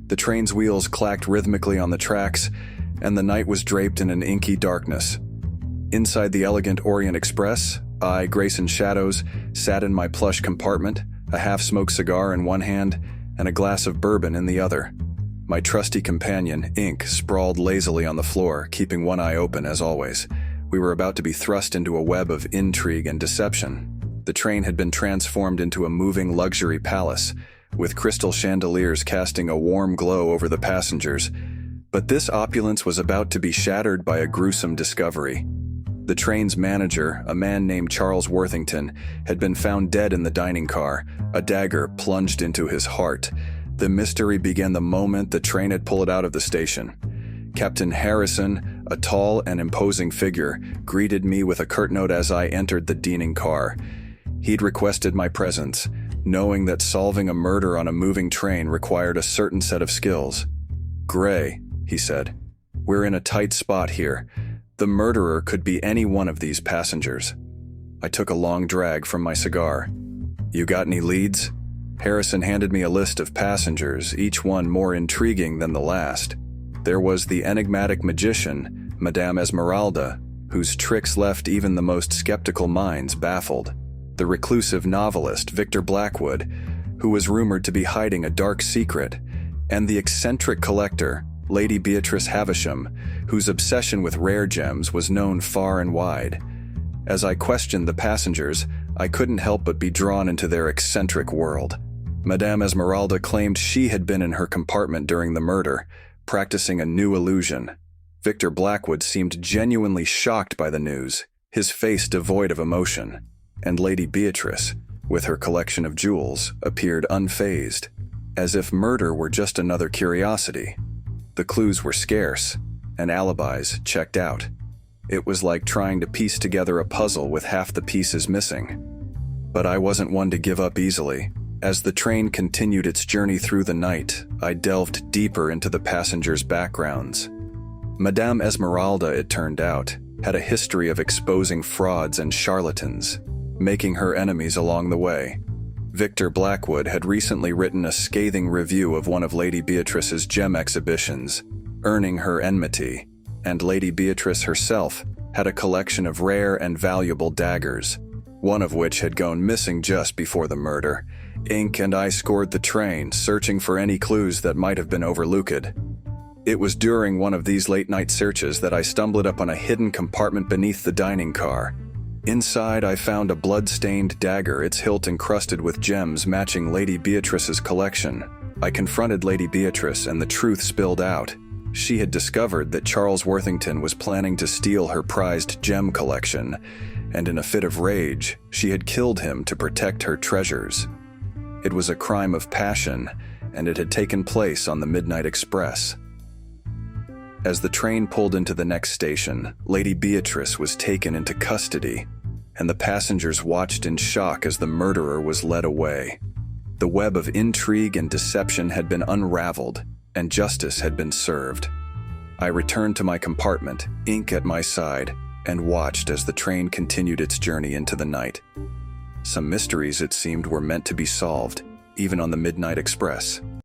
The train's wheels clacked rhythmically on the tracks, and the night was draped in an inky darkness. Inside the elegant Orient Express, I, Grayson Shadows, sat in my plush compartment, a half-smoked cigar in one hand and a glass of bourbon in the other. My trusty companion, Ink, sprawled lazily on the floor, keeping one eye open as always. We were about to be thrust into a web of intrigue and deception. The train had been transformed into a moving luxury palace, with crystal chandeliers casting a warm glow over the passengers. But this opulence was about to be shattered by a gruesome discovery. The train's manager, a man named Charles Worthington, had been found dead in the dining car, a dagger plunged into his heart. The mystery began the moment the train had pulled out of the station. Captain Harrison, a tall and imposing figure, greeted me with a curt note as I entered the dining car. He'd requested my presence, knowing that solving a murder on a moving train required a certain set of skills. "Gray," he said, "we're in a tight spot here. The murderer could be any one of these passengers." I took a long drag from my cigar. "You got any leads?" Harrison handed me a list of passengers, each one more intriguing than the last. There was the enigmatic magician, Madame Esmeralda, whose tricks left even the most skeptical minds baffled. The reclusive novelist, Victor Blackwood, who was rumored to be hiding a dark secret, and the eccentric collector, Lady Beatrice Havisham, whose obsession with rare gems was known far and wide. As I questioned the passengers, I couldn't help but be drawn into their eccentric world. Madame Esmeralda claimed she had been in her compartment during the murder, practicing a new illusion. Victor Blackwood seemed genuinely shocked by the news, his face devoid of emotion. And Lady Beatrice, with her collection of jewels, appeared unfazed, as if murder were just another curiosity. The clues were scarce, and alibis checked out. It was like trying to piece together a puzzle with half the pieces missing. But I wasn't one to give up easily. As the train continued its journey through the night, I delved deeper into the passengers' backgrounds. Madame Esmeralda, it turned out, had a history of exposing frauds and charlatans, making her enemies along the way. Victor Blackwood had recently written a scathing review of one of Lady Beatrice's gem exhibitions, earning her enmity, and Lady Beatrice herself had a collection of rare and valuable daggers, one of which had gone missing just before the murder. Ink and I scoured the train, searching for any clues that might have been overlooked. It was during one of these late-night searches that I stumbled upon a hidden compartment beneath the dining car. Inside, I found a blood-stained dagger, its hilt encrusted with gems matching Lady Beatrice's collection. I confronted Lady Beatrice, and the truth spilled out. She had discovered that Charles Worthington was planning to steal her prized gem collection, and in a fit of rage, she had killed him to protect her treasures. It was a crime of passion, and it had taken place on the Midnight Express. As the train pulled into the next station, Lady Beatrice was taken into custody, and the passengers watched in shock as the murderer was led away. The web of intrigue and deception had been unraveled, and justice had been served. I returned to my compartment, Ink at my side, and watched as the train continued its journey into the night. Some mysteries, it seemed, were meant to be solved, even on the Midnight Express.